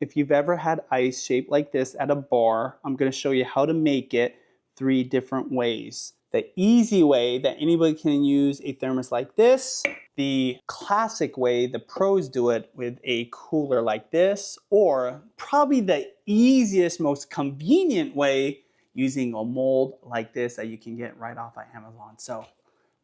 If you've ever had ice shaped like this at a bar, I'm going to show you how to make it 3 different ways. The easy way that anybody can use a thermos like this, the classic way the pros do it with a cooler like this, or probably the easiest, most convenient way using a mold like this that you can get right off of Amazon. So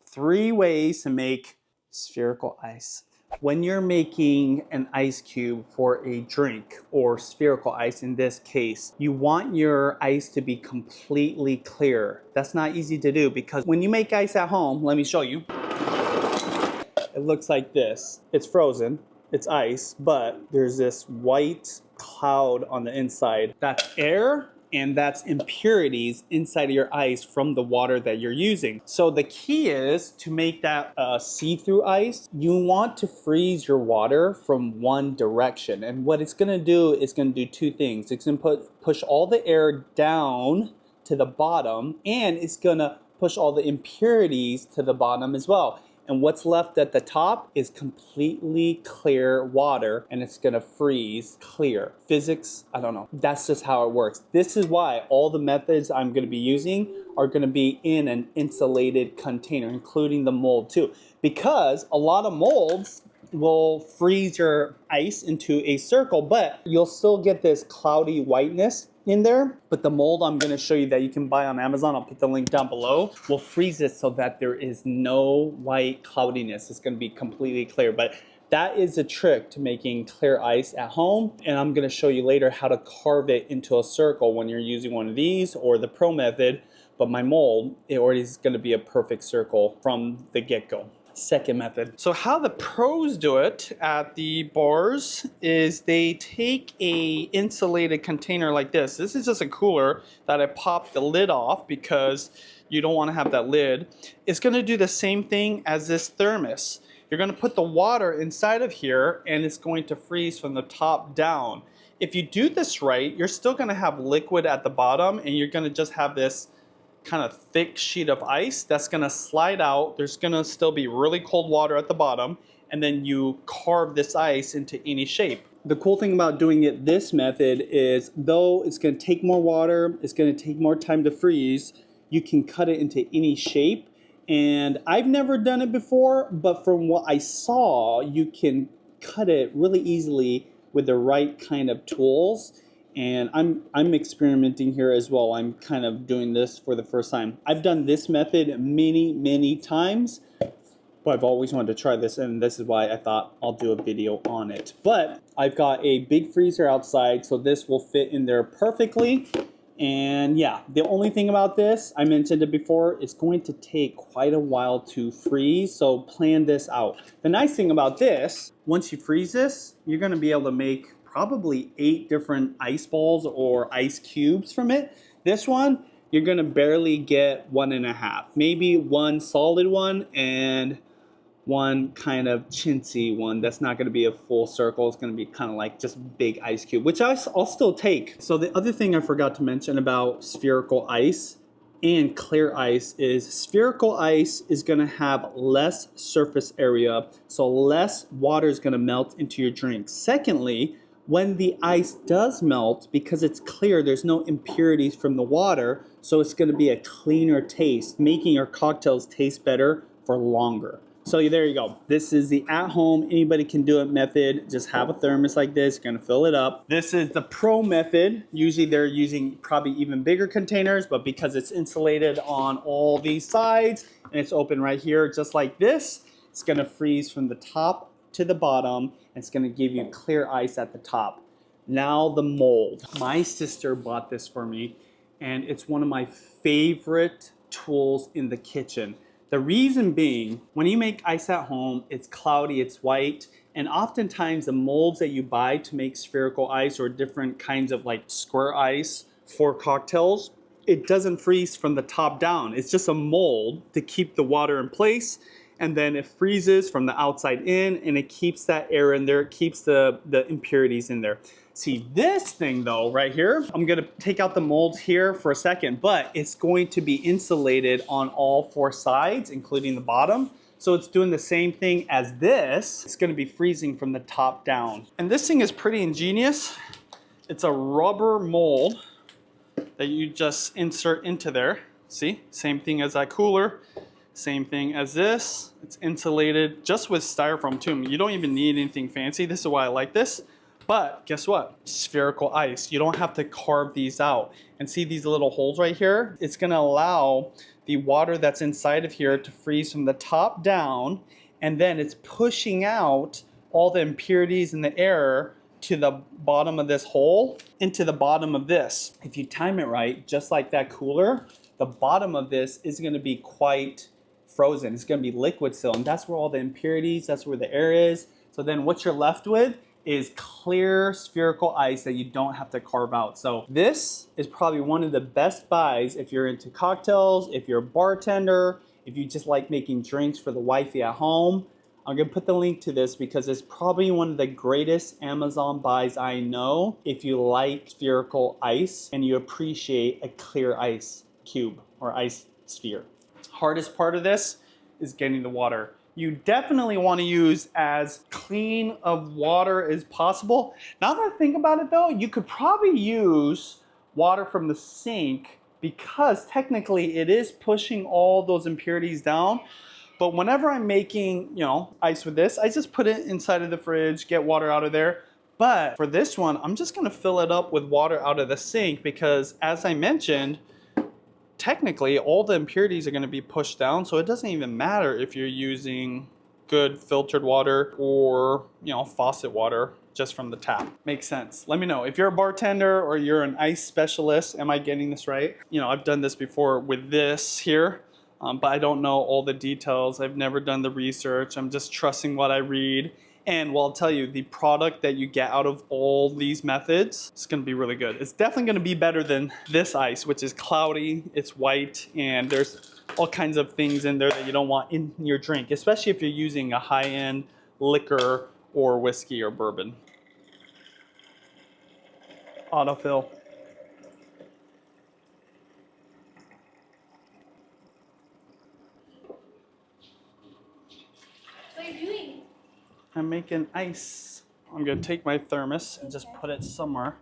3 ways to make spherical ice. When you're making an ice cube for a drink, or spherical ice in this case, you want your ice to be completely clear. That's not easy to do because when you make ice at home, let me show you. It looks like this. It's frozen, it's ice, but there's this white cloud on the inside. That's air and that's impurities inside of your ice from the water that you're using. So the key is to make that see-through ice, you want to freeze your water from one direction. And what it's gonna do is gonna do 2 things. It's gonna push all the air down to the bottom, and it's gonna push all the impurities to the bottom as well. And what's left at the top is completely clear water, and it's gonna freeze clear. Physics, I don't know. That's just how it works. This is why all the methods I'm gonna be using are gonna be in an insulated container, including the mold too. Because a lot of molds will freeze your ice into a circle, but you'll still get this cloudy whiteness in there. But the mold I'm going to show you that you can buy on Amazon, I'll put the link down below, will freeze it so that there is no white cloudiness. It's going to be completely clear. But that is a trick to making clear ice at home, and I'm going to show you later how to carve it into a circle when you're using one of these or the pro method. But my mold, it already is going to be a perfect circle from the get-go. Second method. So how the pros do it at the bars is they take a insulated container like this. This is just a cooler that I popped the lid off because you don't want to have that lid. It's going to do the same thing as this thermos. You're going to put the water inside of here and it's going to freeze from the top down. If you do this right, you're still going to have liquid at the bottom and you're going to just have this kind of thick sheet of ice that's going to slide out. There's going to still be really cold water at the bottom, and then you carve this ice into any shape. The cool thing about doing it this method is, though it's going to take more water, it's going to take more time to freeze, you can cut it into any shape. And I've never done it before, but from what I saw, you can cut it really easily with the right kind of tools. And I'm experimenting here as well. I'm kind of doing this for the first time. I've done this method many times, but I've always wanted to try this, and this is why I thought I'll do a video on it. But I've got a big freezer outside, so this will fit in there perfectly. And yeah, the only thing about this, I mentioned it before, it's going to take quite a while to freeze, so plan this out. The nice thing about this, once you freeze this, you're gonna be able to make probably 8 different ice balls or ice cubes from it. This one, you're gonna barely get 1.5. Maybe 1 solid one and 1 kind of chintzy one that's not gonna be a full circle. It's gonna be kind of like just big ice cube, which I'll still take. So the other thing I forgot to mention about spherical ice and clear ice is spherical ice is going to have less surface area, so less water is going to melt into your drink. Secondly, when the ice does melt, because it's clear, there's no impurities from the water, so it's going to be a cleaner taste, making your cocktails taste better for longer. So there you go. This is the at-home, anybody can do it method. Just have a thermos like this, you're gonna fill it up. This is the pro method. Usually they're using probably even bigger containers, but because it's insulated on all these sides and it's open right here, just like this, it's gonna freeze from the top to the bottom, and it's gonna give you clear ice at the top. Now the mold. My sister bought this for me, and it's one of my favorite tools in the kitchen. The reason being, when you make ice at home, it's cloudy, it's white, and oftentimes the molds that you buy to make spherical ice or different kinds of like square ice for cocktails, it doesn't freeze from the top down. It's just a mold to keep the water in place, and then it freezes from the outside in, and it keeps that air in there, it keeps the impurities in there. See, this thing though, right here, I'm gonna take out the molds here for a second, but it's going to be insulated on all 4 sides, including the bottom. So it's doing the same thing as this. It's gonna be freezing from the top down. And this thing is pretty ingenious. It's a rubber mold that you just insert into there. See, same thing as that cooler, same thing as this. It's insulated just with styrofoam too. You don't even need anything fancy. This is why I like this. But guess what? Spherical ice. You don't have to carve these out. And see these little holes right here? It's gonna allow the water that's inside of here to freeze from the top down, and then it's pushing out all the impurities and the air to the bottom of this hole into the bottom of this. If you time it right, just like that cooler, the bottom of this is gonna be quite frozen. It's gonna be liquid still, and that's where all the impurities, that's where the air is. So then what you're left with is clear spherical ice that you don't have to carve out. So this is probably one of the best buys if you're into cocktails, if you're a bartender, if you just like making drinks for the wifey at home. I'm gonna put the link to this because it's probably one of the greatest Amazon buys I know if you like spherical ice and you appreciate a clear ice cube or ice sphere. Hardest part of this is getting the water. You definitely want to use as clean of water as possible. Now that I think about it though, you could probably use water from the sink because technically it is pushing all those impurities down. But whenever I'm making, ice with this, I just put it inside of the fridge, get water out of there. But for this one, I'm just gonna fill it up with water out of the sink because as I mentioned, technically all the impurities are gonna be pushed down. So it doesn't even matter if you're using good filtered water or, faucet water just from the tap. Makes sense. Let me know. If you're a bartender or you're an ice specialist, am I getting this right? I've done this before with this here. But I don't know all the details. I've never done the research. I'm just trusting what I read. And I'll tell you, the product that you get out of all these methods is gonna be really good. It's definitely gonna be better than this ice, which is cloudy, it's white, and there's all kinds of things in there that you don't want in your drink, especially if you're using a high-end liquor or whiskey or bourbon. Autofill. I'm making ice. I'm gonna take my thermos and just put it somewhere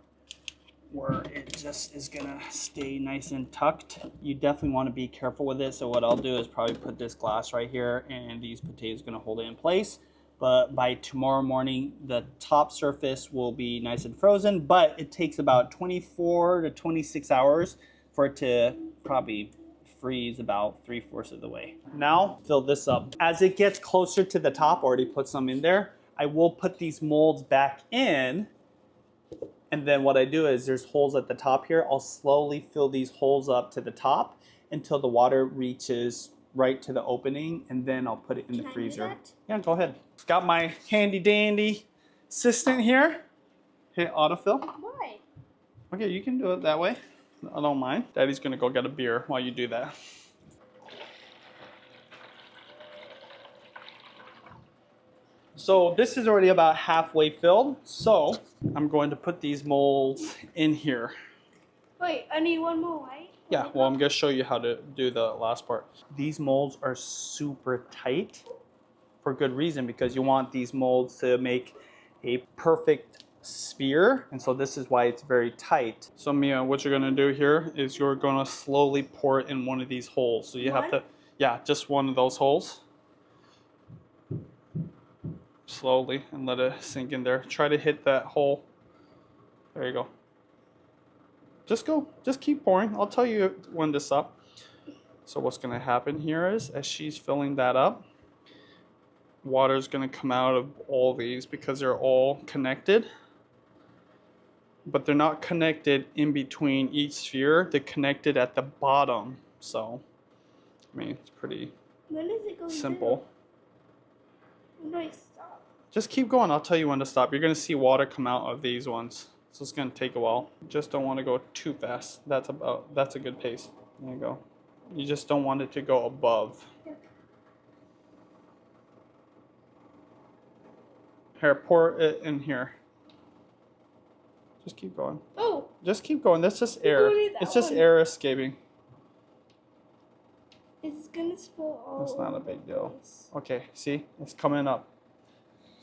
where it just is gonna stay nice and tucked. You definitely want to be careful with it. So what I'll do is probably put this glass right here and these potatoes are gonna hold it in place. But by tomorrow morning, the top surface will be nice and frozen, but it takes about 24 to 26 hours for it to probably freeze about 3/4 of the way. Now fill this up. As it gets closer to the top, already put some in there, I will put these molds back in. And then what I do is there's holes at the top here. I'll slowly fill these holes up to the top until the water reaches right to the opening, and then I'll put it in the freezer. Yeah, go ahead. Got my handy dandy assistant here. Hit autofill. Why? Okay, you can do it that way. I don't mind. Daddy's gonna go get a beer while you do that. So this is already about halfway filled. So I'm going to put these molds in here. Wait, I need one more, right? Yeah, well, I'm gonna show you how to do the last part. These molds are super tight for good reason, because you want these molds to make a perfect sphere, and so this is why it's very tight. So Mia, what you're gonna do here is you're gonna slowly pour it in one of these holes. So you have to, yeah, just one of those holes. Slowly, and let it sink in there. Try to hit that hole. There you go. Just keep pouring. I'll tell you when to stop. So what's gonna happen here is, as she's filling that up, water's gonna come out of all these because they're all connected. But they're not connected in between each sphere. They're connected at the bottom. So, I mean, it's pretty simple. When do I stop? Just keep going. I'll tell you when to stop. You're gonna see water come out of these ones. So it's gonna take a while. Just don't want to go too fast. That's a good pace. There you go. You just don't want it to go above. Here, pour it in here. Just keep going. Oh! Just keep going. That's just air. It's just air escaping. It's gonna spill all. That's not a big deal. Okay, see? It's coming up.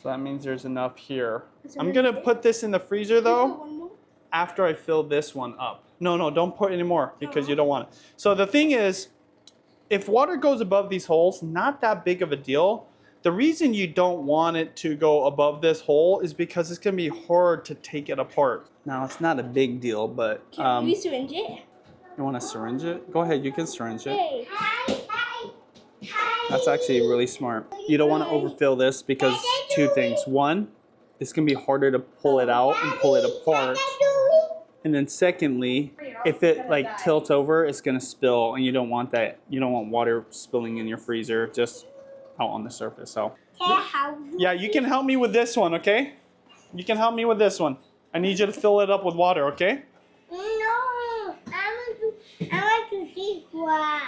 So that means there's enough here. I'm gonna put this in the freezer though. after I fill this one up. No, don't pour any more because you don't want it. So the thing is, if water goes above these holes, not that big of a deal. The reason you don't want it to go above this hole is because it's going to be hard to take it apart. Now, it's not a big deal, but... Can we syringe it? You want to syringe it? Go ahead, you can syringe it. Hey. That's actually really smart. You don't want to overfill this because two things. One, it's going to be harder to pull it out and pull it apart. And then secondly, if it like tilts over, it's going to spill, and you don't want that. You don't want water spilling in your freezer just out on the surface. So yeah, you can help me with this one, okay? You can help me with this one. I need you to fill it up with water, okay? No, I want to see what.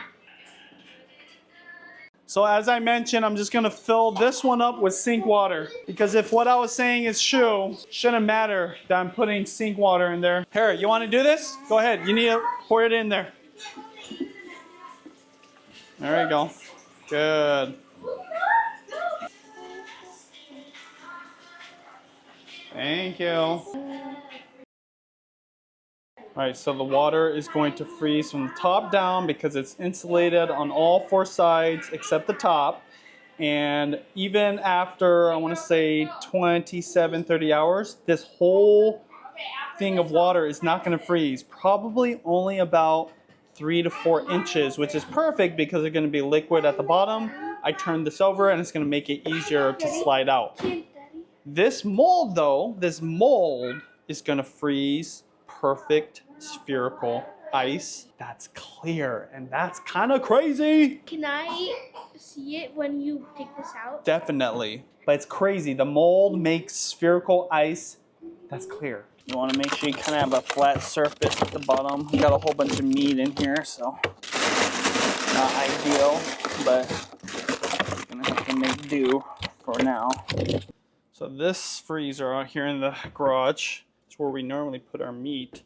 So as I mentioned, I'm just gonna fill this one up with sink water, because if what I was saying is true, shouldn't matter that I'm putting sink water in there. Harry, you wanna do this? Go ahead, you need to pour it in there. There you go. Good. Thank you. All right, so the water is going to freeze from the top down because it's insulated on all four sides except the top. And even after, I want to say 27, 30 hours, this whole thing of water is not going to freeze. Probably only about 3 to 4 inches, which is perfect because they're going to be liquid at the bottom. I turned this over and it's going to make it easier to slide out. This mold though, this mold is going to freeze perfect spherical ice that's clear, and that's kind of crazy. Can I see it when you take this out? Definitely, but it's crazy. The mold makes spherical ice that's clear. You want to make sure you kind of have a flat surface at the bottom. We got a whole bunch of meat in here, so not ideal, but gonna have to make do for now. So this freezer out here in the garage is where we normally put our meat.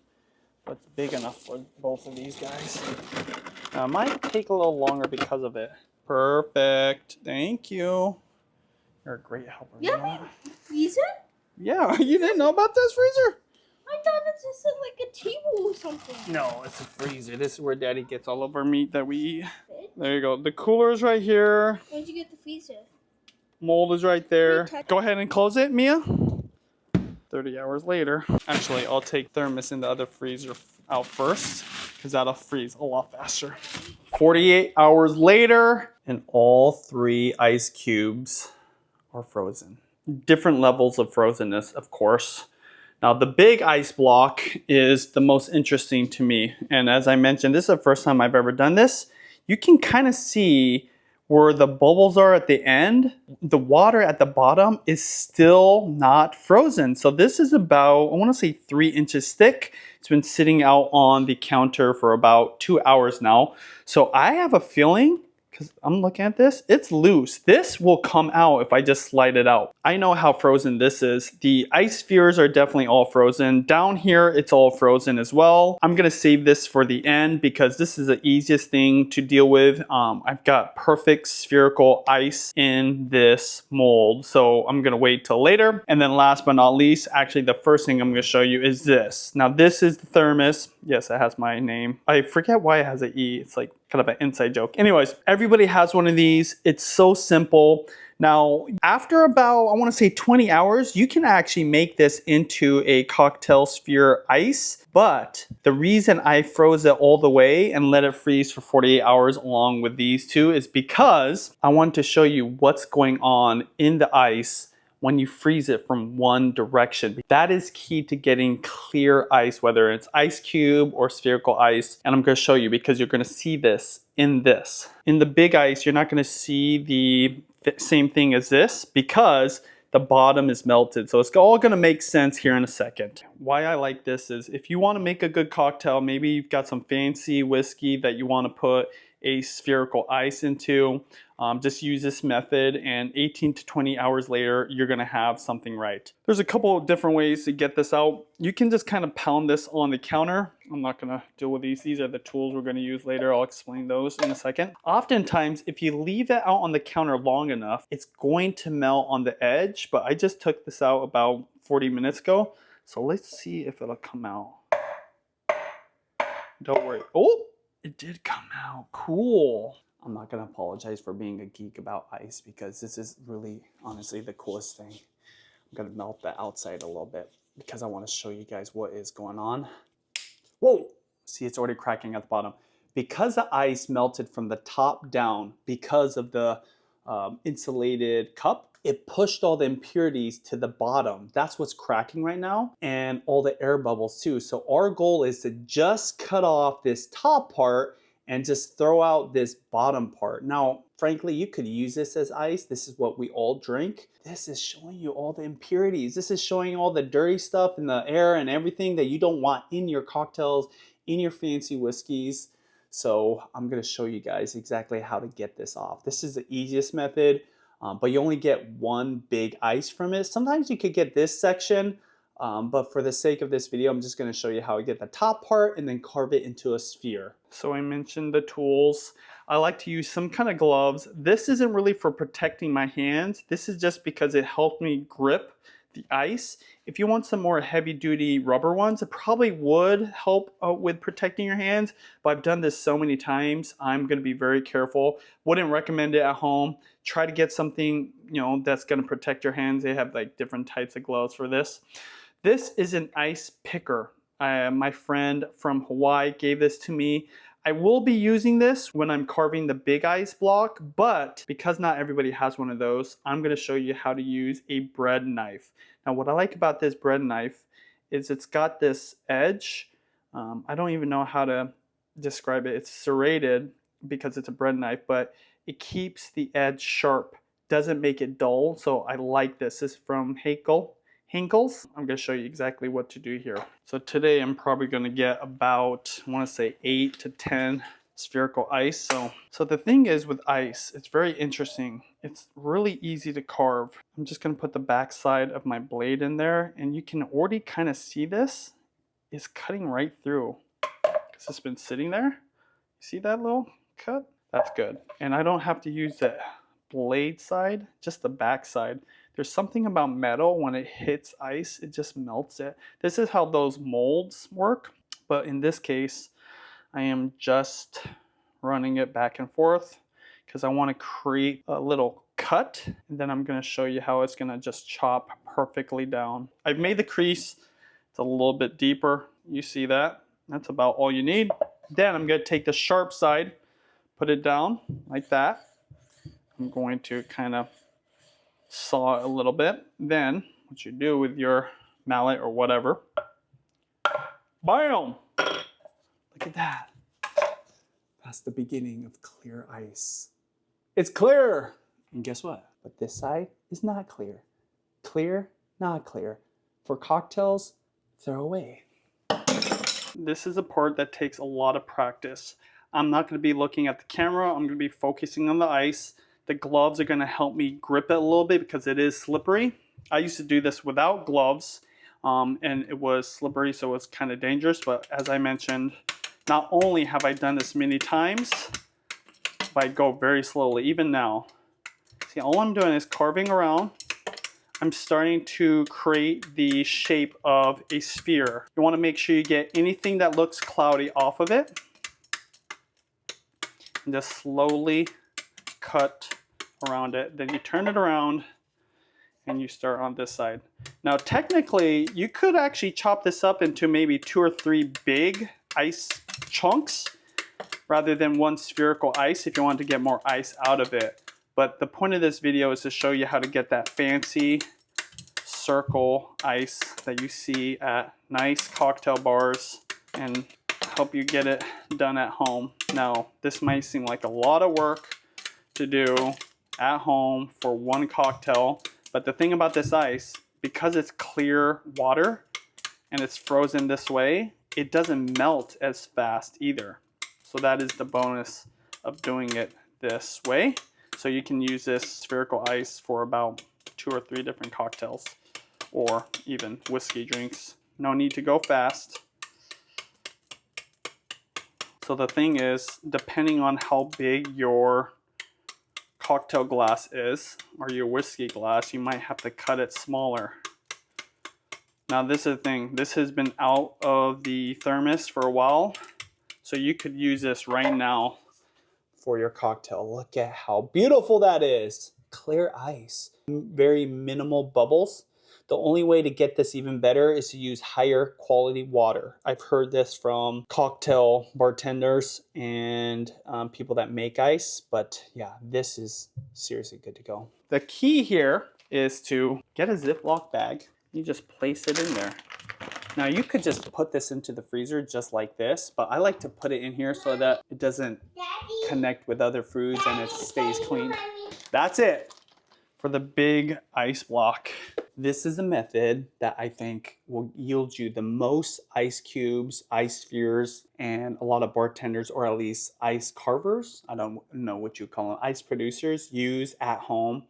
But it's big enough for both of these guys. Now, it might take a little longer because of it. Perfect. Thank you. You're a great helper. You have a freezer? Yeah, you didn't know about this freezer? I thought it's just like a table or something. No, it's a freezer. This is where Daddy gets all of our meat that we eat. There you go. The cooler is right here. Where'd you get the freezer? Mold is right there. Go ahead and close it, Mia. 30 hours later. Actually, I'll take thermos in the other freezer out first because that'll freeze a lot faster. 48 hours later, and all 3 ice cubes are frozen. Different levels of frozenness, of course. Now, the big ice block is the most interesting to me. And as I mentioned, this is the first time I've ever done this. You can kind of see where the bubbles are at the end. The water at the bottom is still not frozen. So this is about, I want to say 3 inches thick. It's been sitting out on the counter for about 2 hours now. So I have a feeling, because I'm looking at this, it's loose. This will come out if I just slide it out. I know how frozen this is. The ice spheres are definitely all frozen. Down here, it's all frozen as well. I'm gonna save this for the end because this is the easiest thing to deal with. I've got perfect spherical ice in this mold, so I'm gonna wait till later. And then last but not least, actually the first thing I'm gonna show you is this. Now this is the thermos. Yes, it has my name. I forget why it has an E. It's like kind of an inside joke. Anyways, everybody has one of these. It's so simple. Now, after about, I want to say 20 hours, you can actually make this into a cocktail sphere ice. But the reason I froze it all the way and let it freeze for 48 hours along with these two is because I want to show you what's going on in the ice when you freeze it from one direction. That is key to getting clear ice, whether it's ice cube or spherical ice. And I'm gonna show you because you're gonna see this. In the big ice, you're not gonna see the same thing as this because the bottom is melted. So it's all gonna make sense here in a second. Why I like this is if you wanna make a good cocktail, maybe you've got some fancy whiskey that you wanna put a spherical ice into, just use this method, and 18 to 20 hours later, you're gonna have something right. There's a couple of different ways to get this out. You can just kind of pound this on the counter. I'm not gonna deal with these. These are the tools we're gonna use later. I'll explain those in a second. Oftentimes, if you leave it out on the counter long enough, it's going to melt on the edge, but I just took this out about 40 minutes ago. So let's see if it'll come out. Don't worry. Oh, it did come out. Cool. I'm not going to apologize for being a geek about ice because this is really, honestly, the coolest thing. I'm going to melt the outside a little bit because I want to show you guys what is going on. Whoa! See, it's already cracking at the bottom. Because the ice melted from the top down because of the insulated cup, it pushed all the impurities to the bottom. That's what's cracking right now, and all the air bubbles too. So our goal is to just cut off this top part and just throw out this bottom part. Now, frankly, you could use this as ice. This is what we all drink. This is showing you all the impurities. This is showing all the dirty stuff in the air and everything that you don't want in your cocktails, in your fancy whiskeys. So I'm gonna show you guys exactly how to get this off. This is the easiest method, but you only get one big ice from it. Sometimes you could get this section, but for the sake of this video, I'm just gonna show you how to get the top part and then carve it into a sphere. So I mentioned the tools. I like to use some kind of gloves. This isn't really for protecting my hands. This is just because it helped me grip the ice. If you want some more heavy duty rubber ones, it probably would help with protecting your hands, but I've done this so many times, I'm gonna be very careful. Wouldn't recommend it at home. Try to get something, you know, that's gonna protect your hands. They have like different types of gloves for this. This is an ice picker. My friend from Hawaii gave this to me. I will be using this when I'm carving the big ice block, but because not everybody has one of those, I'm going to show you how to use a bread knife. Now, what I like about this bread knife is it's got this edge. I don't even know how to describe it. It's serrated because it's a bread knife, but it keeps the edge sharp, doesn't make it dull. So I like this. This is from Henkel's. I'm going to show you exactly what to do here. So today I'm probably going to get about, I want to say 8 to 10 spherical ice. So the thing is with ice, it's very interesting. It's really easy to carve. I'm just going to put the back side of my blade in there, and you can already kind of see this is cutting right through because it's been sitting there. You see that little cut? That's good. And I don't have to use the blade side, just the back side. There's something about metal when it hits ice, it just melts it. This is how those molds work, but in this case, I am just running it back and forth because I want to create a little cut, and then I'm going to show you how it's going to just chop perfectly down. I've made the crease. It's a little bit deeper. You see that? That's about all you need. Then I'm going to take the sharp side, put it down like that. I'm going to kind of saw a little bit. Then what you do with your mallet or whatever, bam! Look at that. That's the beginning of clear ice. It's clear! And guess what? But this side is not clear. Clear, not clear. For cocktails, throw away. This is a part that takes a lot of practice. I'm not going to be looking at the camera. I'm going to be focusing on the ice. The gloves are going to help me grip it a little bit because it is slippery. I used to do this without gloves, and it was slippery, so it's kind of dangerous. But as I mentioned, not only have I done this many times, but I go very slowly, even now. See, all I'm doing is carving around. I'm starting to create the shape of a sphere. You want to make sure you get anything that looks cloudy off of it. And just slowly cut around it. Then you turn it around and you start on this side. Now technically you could actually chop this up into maybe 2 or 3 big ice chunks rather than one spherical ice if you want to get more ice out of it. But the point of this video is to show you how to get that fancy circle ice that you see at nice cocktail bars and help you get it done at home. Now this might seem like a lot of work to do at home for one cocktail, but the thing about this ice, because it's clear water and it's frozen this way, it doesn't melt as fast either. So that is the bonus of doing it this way. So you can use this spherical ice for about 2 or 3 different cocktails or even whiskey drinks. No need to go fast. So the thing is, depending on how big your cocktail glass is, or your whiskey glass, you might have to cut it smaller. Now this is the thing, this has been out of the thermos for a while, so you could use this right now for your cocktail. Look at how beautiful that is. Clear ice, very minimal bubbles. The only way to get this even better is to use higher quality water. I've heard this from cocktail bartenders and people that make ice, but yeah, this is seriously good to go. The key here is to get a Ziploc bag. You just place it in there. Now you could just put this into the freezer just like this, but I like to put it in here so that it doesn't connect with other foods and it stays clean. That's it for the big ice block. This is a method that I think will yield you the most ice cubes, ice spheres, and a lot of bartenders, or at least ice carvers, I don't know what you call them, ice producers, use at home.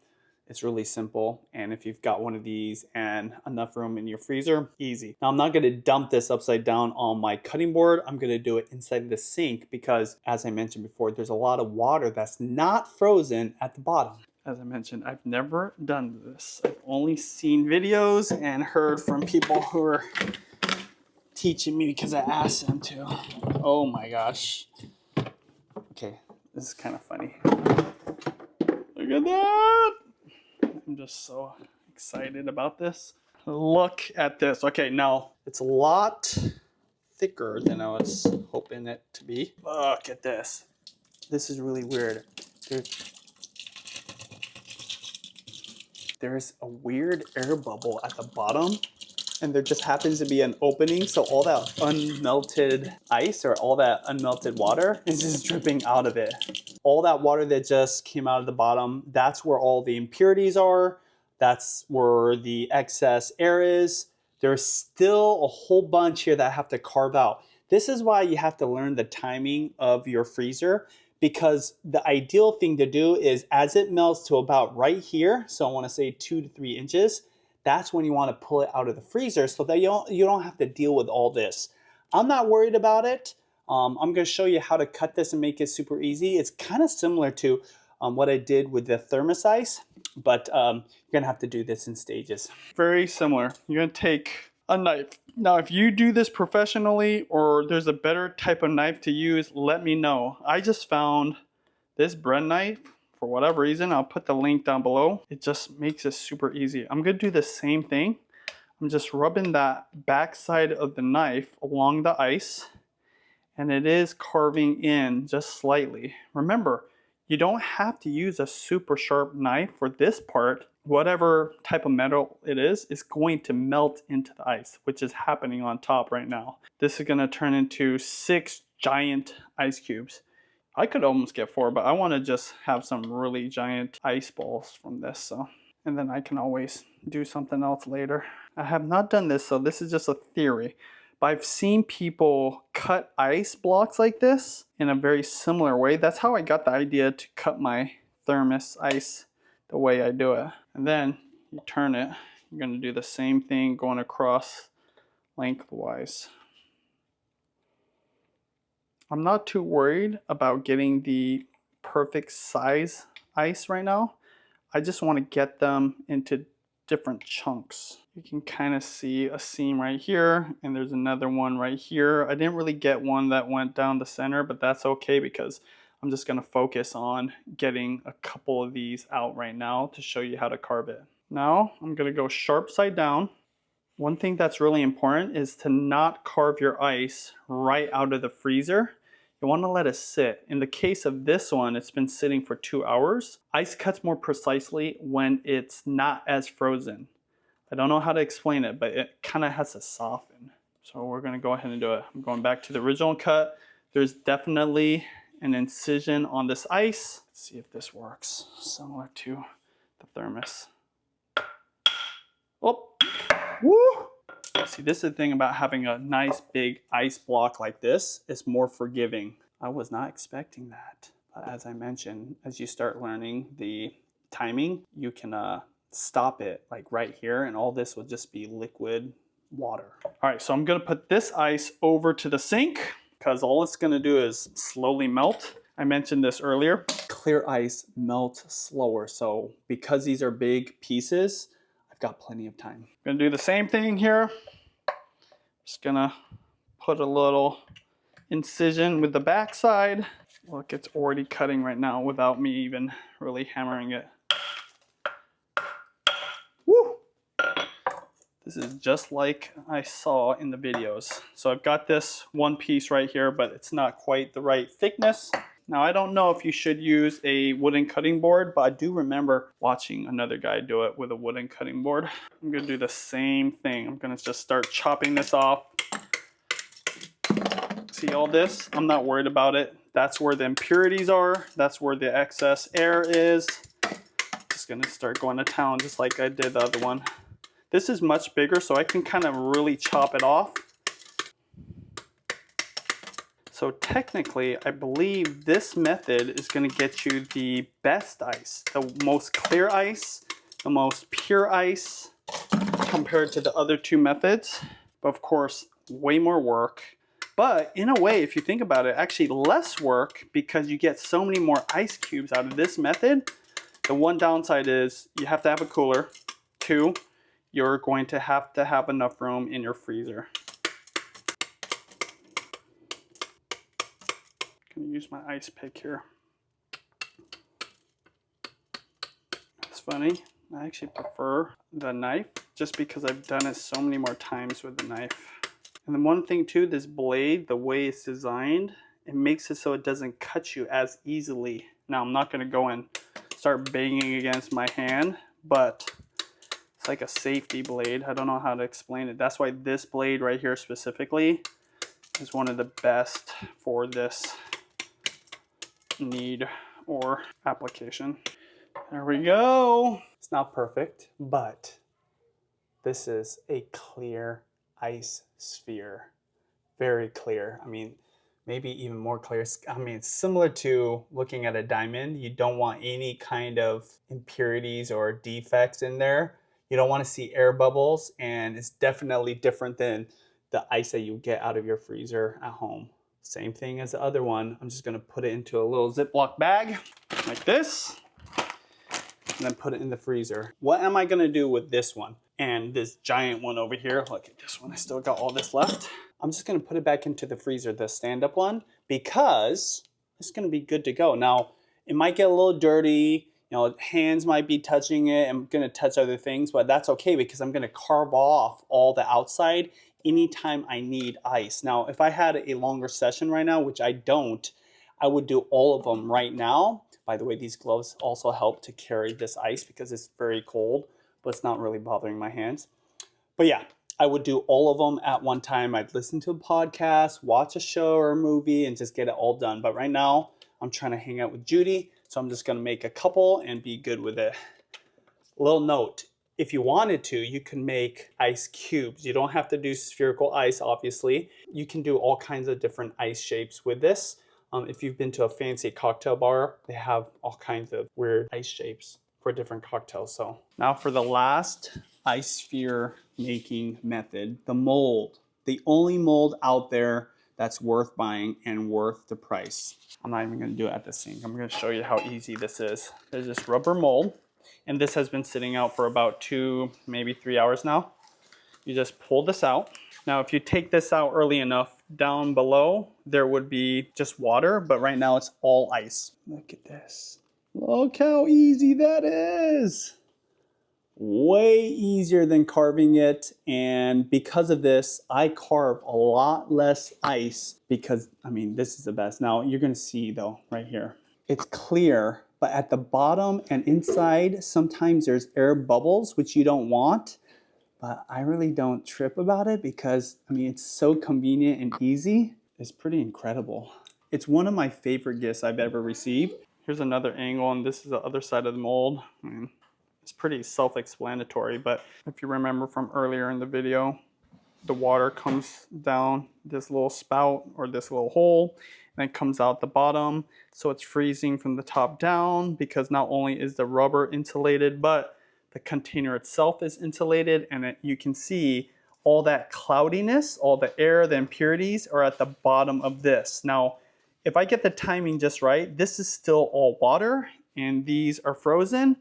It's really simple, and if you've got one of these and enough room in your freezer, easy. Now I'm not gonna dump this upside down on my cutting board. I'm gonna do it inside the sink because, as I mentioned before, there's a lot of water that's not frozen at the bottom. As I mentioned, I've never done this. I've only seen videos and heard from people who are teaching me because I asked them to. Oh my gosh. Okay, this is kind of funny. Look at that! I'm just so excited about this. Look at this. Okay, now it's a lot thicker than I was hoping it to be. Look at this. This is really weird. There's a weird air bubble at the bottom, and there just happens to be an opening, so all that unmelted ice or all that unmelted water is just dripping out of it. All that water that just came out of the bottom, that's where all the impurities are. That's where the excess air is. There's still a whole bunch here that I have to carve out. This is why you have to learn the timing of your freezer, because the ideal thing to do is as it melts to about right here, so I want to say 2 to 3 inches, that's when you want to pull it out of the freezer so that you don't have to deal with all this. I'm not worried about it. I'm going to show you how to cut this and make it super easy. It's kind of similar to what I did with the thermos ice, but you're going to have to do this in stages. Very similar. You're going to take a knife. Now, if you do this professionally or there's a better type of knife to use, let me know. I just found this bread knife. For whatever reason, I'll put the link down below. It just makes it super easy. I'm gonna do the same thing. I'm just rubbing that back side of the knife along the ice, and it is carving in just slightly. Remember, you don't have to use a super sharp knife for this part. Whatever type of metal it is going to melt into the ice, which is happening on top right now. This is gonna turn into 6 giant ice cubes. I could almost get 4, but I want to just have some really giant ice balls from this. So, and then I can always do something else later. I have not done this, so this is just a theory. But I've seen people cut ice blocks like this in a very similar way. That's how I got the idea to cut my thermos ice the way I do it. And then you turn it. You're going to do the same thing going across lengthwise. I'm not too worried about getting the perfect size ice right now. I just want to get them into different chunks. You can kind of see a seam right here, and there's another one right here. I didn't really get one that went down the center, but that's okay because I'm just going to focus on getting a couple of these out right now to show you how to carve it. Now I'm going to go sharp side down. One thing that's really important is to not carve your ice right out of the freezer. You want to let it sit. In the case of this one, it's been sitting for 2 hours. Ice cuts more precisely when it's not as frozen. I don't know how to explain it, but it kind of has to soften. So we're going to go ahead and do it. I'm going back to the original cut. There's definitely an incision on this ice. Let's see if this works. Similar to the thermos. Oh, woo! See, this is the thing about having a nice big ice block like this. It's more forgiving. I was not expecting that. But as I mentioned, as you start learning the timing, you can stop it like right here, and all this will just be liquid water. All right, so I'm gonna put this ice over to the sink because all it's gonna do is slowly melt. I mentioned this earlier. Clear ice melts slower. So because these are big pieces, got plenty of time. I'm gonna do the same thing here. Just gonna put a little incision with the back side. Look, it's already cutting right now without me even really hammering it. Woo! This is just like I saw in the videos. So I've got this one piece right here, but it's not quite the right thickness. Now I don't know if you should use a wooden cutting board, but I do remember watching another guy do it with a wooden cutting board. I'm gonna do the same thing. I'm gonna just start chopping this off. See all this? I'm not worried about it. That's where the impurities are. That's where the excess air is. Just gonna start going to town just like I did the other one. This is much bigger, so I can kind of really chop it off. So technically, I believe this method is going to get you the best ice, the most clear ice, the most pure ice compared to the other two methods. But of course, way more work. But in a way, if you think about it, actually less work because you get so many more ice cubes out of this method. The one downside is you have to have a cooler. 2, you're going to have enough room in your freezer. Use my ice pick here. It's funny, I actually prefer the knife just because I've done it so many more times with the knife. And then one thing too, this blade, the way it's designed, it makes it so it doesn't cut you as easily. Now I'm not going to go and start banging against my hand, but it's like a safety blade. I don't know how to explain it. That's why this blade right here specifically is one of the best for this need or application. There we go. It's not perfect, but this is a clear ice sphere. Very clear. I mean, maybe even more clear. I mean, it's similar to looking at a diamond. You don't want any kind of impurities or defects in there. You don't want to see air bubbles, and it's definitely different than the ice that you get out of your freezer at home. Same thing as the other one. I'm just gonna put it into a little Ziploc bag like this and then put it in the freezer. What am I gonna do with this one and this giant one over here? Look at this one, I still got all this left. I'm just gonna put it back into the freezer, the stand-up one, because it's gonna be good to go. Now, it might get a little dirty, you know, hands might be touching it, I'm gonna touch other things, but that's okay because I'm gonna carve off all the outside anytime I need ice. Now, if I had a longer session right now, which I don't, I would do all of them right now. By the way, these gloves also help to carry this ice because it's very cold, but it's not really bothering my hands. But yeah, I would do all of them at one time. I'd listen to a podcast, watch a show or a movie, and just get it all done. But right now, I'm trying to hang out with Judy, so I'm just gonna make a couple and be good with it. Little note, if you wanted to, you can make ice cubes. You don't have to do spherical ice, obviously. You can do all kinds of different ice shapes with this. If you've been to a fancy cocktail bar, they have all kinds of weird ice shapes for different cocktails. So now for the last ice sphere making method, the mold. The only mold out there that's worth buying and worth the price. I'm not even gonna do it at the sink. I'm gonna show you how easy this is. There's this rubber mold, and this has been sitting out for about 2, maybe 3 hours now. You just pull this out. Now, if you take this out early enough, down below, there would be just water, but right now it's all ice. Look at this. Look how easy that is. Way easier than carving it, and because of this, I carve a lot less ice because, I mean, this is the best. Now, you're gonna see though, right here. It's clear, but at the bottom and inside, sometimes there's air bubbles, which you don't want, but I really don't trip about it because, I mean, it's so convenient and easy. It's pretty incredible. It's one of my favorite gifts I've ever received. Here's another angle, and this is the other side of the mold. I mean, it's pretty self-explanatory, but if you remember from earlier in the video, the water comes down this little spout or this little hole, and it comes out the bottom. So it's freezing from the top down because not only is the rubber insulated, but the container itself is insulated, and you can see all that cloudiness, all the air, the impurities are at the bottom of this. Now, if I get the timing just right, this is still all water, and these are frozen.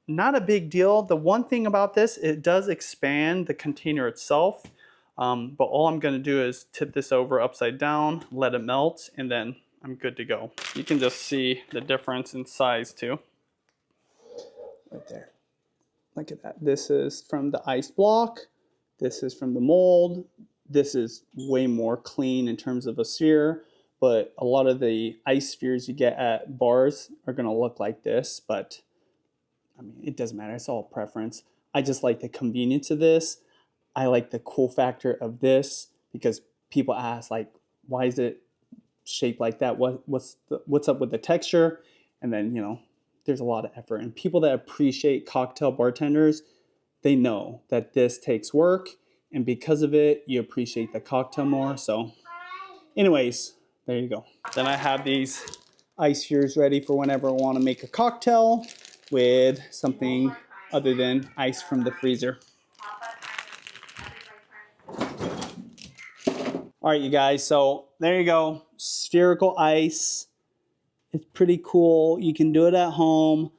not a big deal. The one thing about this, it does expand the container itself. But all I'm gonna do is tip this over upside down, let it melt, and then I'm good to go. You can just see the difference in size too. Right there. Look at that. This is from the ice block. This is from the mold. This is way more clean in terms of a sphere, but a lot of the ice spheres you get at bars are gonna look like this, but I mean, it doesn't matter. It's all preference. I just like the convenience of this. I like the cool factor of this because people ask like, why is it shaped like that? What's up with the texture? And then, you know, there's a lot of effort. And people that appreciate cocktail bartenders, they know that this takes work. And because of it, you appreciate the cocktail more. So anyways, there you go. Then I have these ice spheres ready for whenever I want to make a cocktail with something other than ice from the freezer. All right, you guys, so there you go. Spherical ice. It's pretty cool. You can do it at home.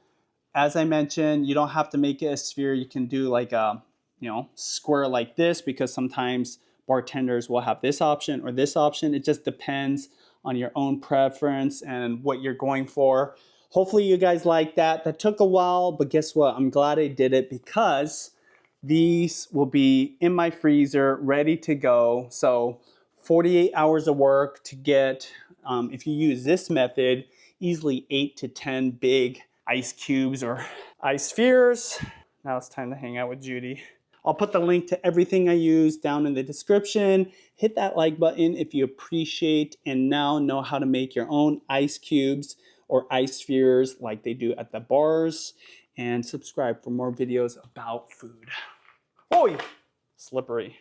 As I mentioned, you don't have to make it a sphere. You can do like a, you know, square like this because sometimes bartenders will have this option or this option. It just depends on your own preference and what you're going for. Hopefully you guys like that. That took a while, but guess what? I'm glad I did it because these will be in my freezer ready to go. So 48 hours of work to get, if you use this method, easily 8 to 10 big ice cubes or ice spheres. Now it's time to hang out with Judy. I'll put the link to everything I use down in the description. Hit that like button if you appreciate and now know how to make your own ice cubes or ice spheres like they do at the bars. And subscribe for more videos about food. Oh, slippery.